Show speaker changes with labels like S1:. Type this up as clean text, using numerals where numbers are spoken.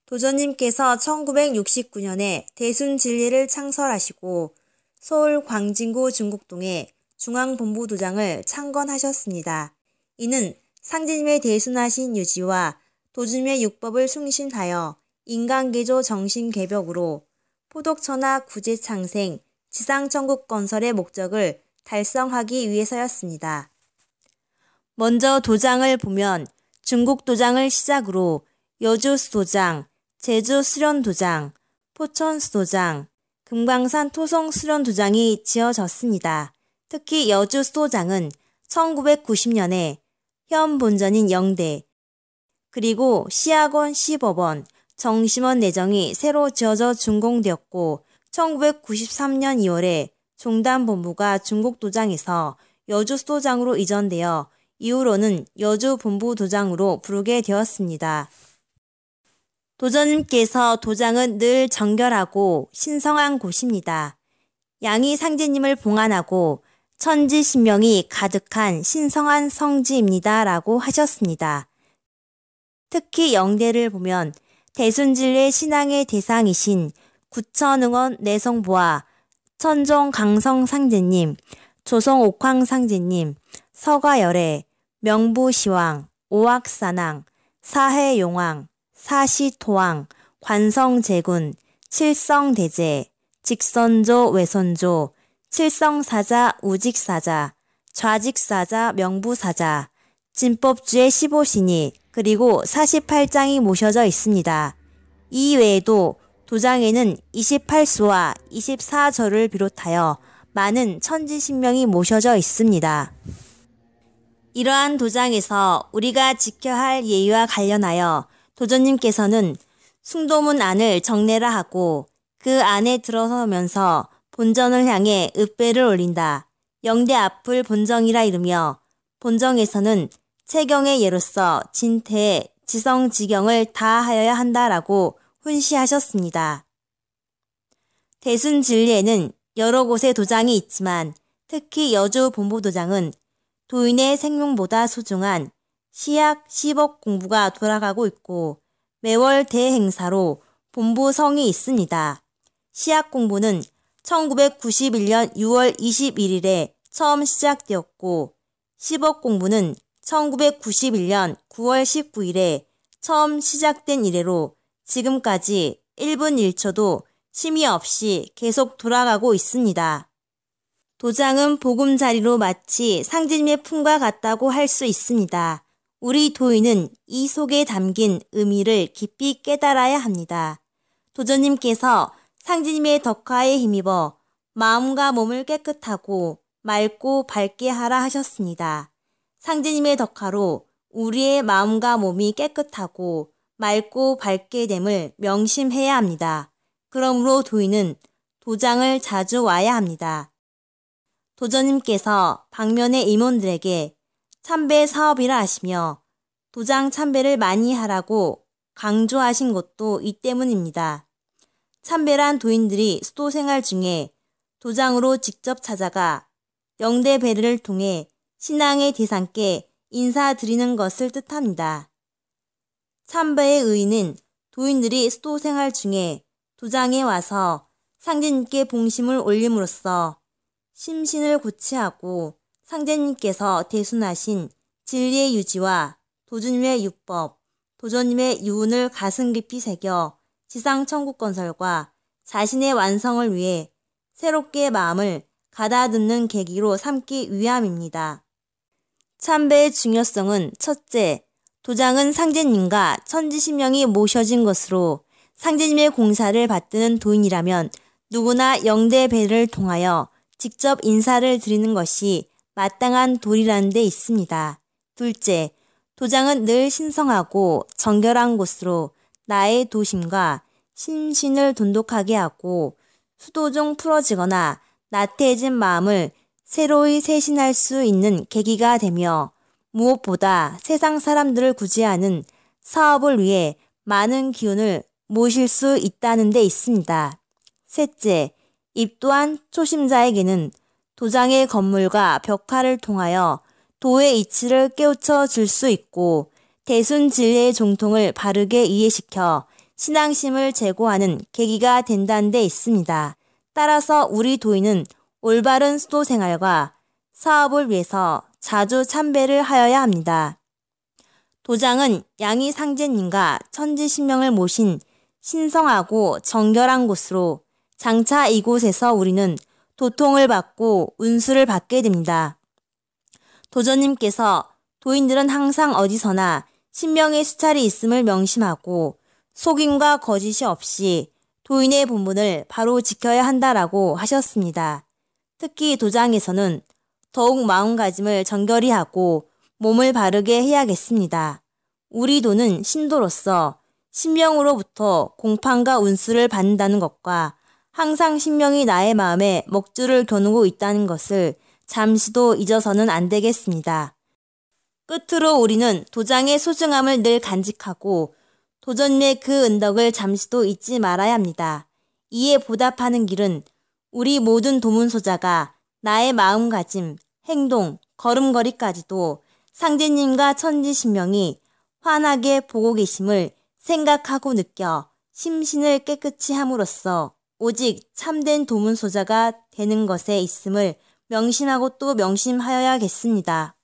S1: 도전님께서 1969년에 대순진리를 창설하시고 서울 광진구 중곡동에 중앙본부도장을 창건하셨습니다. 이는 상제님의 대순하신 유지와 도주님의 육법을 숭신하여 인간개조 정신개벽으로 포독천하 구제창생 지상천국 건설의 목적을 달성하기 위해서였습니다. 먼저 도장을 보면 중곡도장을 시작으로 여주수도장, 제주수련도장, 포천수도장, 금강산 토성수련도장이 지어졌습니다. 특히 여주수도장은 1990년에 현 본전인 영대, 그리고 시학원, 시법원, 정심원 내정이 새로 지어져 준공되었고 1993년 2월에 종단본부가 중곡도장에서 여주수도장으로 이전되어 이후로는 여주본부도장으로 부르게 되었습니다. 도전님께서 도장은 늘 정결하고 신성한 곳입니다. 양이 상제님을 봉안하고 천지신명이 가득한 신성한 성지입니다. 라고 하셨습니다. 특히 영대를 보면 대순진리의 신앙의 대상이신 구천응원 내성보와 천종 강성 상제님, 조성 옥황 상제님, 서가열애, 명부시왕, 오악산왕, 사해용왕, 사시토왕, 관성제군, 칠성대제, 직선조 외선조, 칠성사자 우직사자, 좌직사자 명부사자, 진법주의 15신이 그리고 48장이 모셔져 있습니다. 이 외에도 도장에는 28수와 24절을 비롯하여 많은 천지신명이 모셔져 있습니다. 이러한 도장에서 우리가 지켜야 할 예의와 관련하여 도전님께서는 숭도문 안을 정례라 하고 그 안에 들어서면서 본전을 향해 읍배를 올린다. 영대 앞을 본정이라 이르며 본정에서는 채경의 예로서 진태의 지성지경을 다하여야 한다라고 훈시하셨습니다. 대순진리에는 여러 곳에 도장이 있지만 특히 여주 본부도장은 도인의 생명보다 소중한 시약, 시법 공부가 돌아가고 있고 매월 대행사로 본부성이 있습니다. 시약 공부는 1991년 6월 21일에 처음 시작되었고 시법 공부는 1991년 9월 19일에 처음 시작된 이래로 지금까지 1분 1초도 쉼이 없이 계속 돌아가고 있습니다. 도장은 보금자리로 마치 상제님의 품과 같다고 할 수 있습니다. 우리 도인은 이 속에 담긴 의미를 깊이 깨달아야 합니다. 도전님께서 상제님의 덕화에 힘입어 마음과 몸을 깨끗하고 맑고 밝게 하라 하셨습니다. 상제님의 덕화로 우리의 마음과 몸이 깨끗하고 맑고 밝게 됨을 명심해야 합니다. 그러므로 도인은 도장을 자주 와야 합니다. 도전님께서 방면의 임원들에게 참배 사업이라 하시며 도장 참배를 많이 하라고 강조하신 것도 이 때문입니다. 참배란 도인들이 수도 생활 중에 도장으로 직접 찾아가 영대 배례를 통해 신앙의 대상께 인사드리는 것을 뜻합니다. 참배의 의의는 도인들이 수도 생활 중에 도장에 와서 상제님께 봉심을 올림으로써 심신을 고취하고 상제님께서 대순하신 진리의 유지와 도주님의 육법, 도전님의 유운을 가슴 깊이 새겨 지상천국 건설과 자신의 완성을 위해 새롭게 마음을 가다듬는 계기로 삼기 위함입니다. 참배의 중요성은 첫째, 도장은 상제님과 천지신명이 모셔진 것으로 상제님의 공사를 받드는 도인이라면 누구나 영대 배를 통하여 직접 인사를 드리는 것이 마땅한 도리라는 데 있습니다. 둘째, 도장은 늘 신성하고 정결한 곳으로 나의 도심과 심신을 돈독하게 하고 수도 중 풀어지거나 나태해진 마음을 새로이 세신할 수 있는 계기가 되며 무엇보다 세상 사람들을 구제하는 사업을 위해 많은 기운을 모실 수 있다는 데 있습니다. 셋째, 입 또한 초심자에게는 도장의 건물과 벽화를 통하여 도의 이치를 깨우쳐 줄 수 있고 대순 진리의 종통을 바르게 이해시켜 신앙심을 제고하는 계기가 된다는 데 있습니다. 따라서 우리 도인은 올바른 수도 생활과 사업을 위해서 자주 참배를 하여야 합니다. 도장은 양이 상제님과 천지신명을 모신 신성하고 정결한 곳으로 장차 이곳에서 우리는 도통을 받고 운수를 받게 됩니다. 도전님께서 도인들은 항상 어디서나 신명의 수찰이 있음을 명심하고 속임과 거짓이 없이 도인의 본분을 바로 지켜야 한다라고 하셨습니다. 특히 도장에서는 더욱 마음가짐을 정결히 하고 몸을 바르게 해야겠습니다. 우리 도는 신도로서 신명으로부터 공판과 운수를 받는다는 것과 항상 신명이 나의 마음에 먹줄을 겨누고 있다는 것을 잠시도 잊어서는 안 되겠습니다. 끝으로 우리는 도장의 소중함을 늘 간직하고 도전의 그 은덕을 잠시도 잊지 말아야 합니다. 이에 보답하는 길은 우리 모든 도문소자가 나의 마음가짐, 행동, 걸음걸이까지도 상제님과 천지신명이 환하게 보고 계심을 생각하고 느껴 심신을 깨끗이 함으로써 오직 참된 도문소자가 되는 것에 있음을 명심하고 또 명심하여야겠습니다.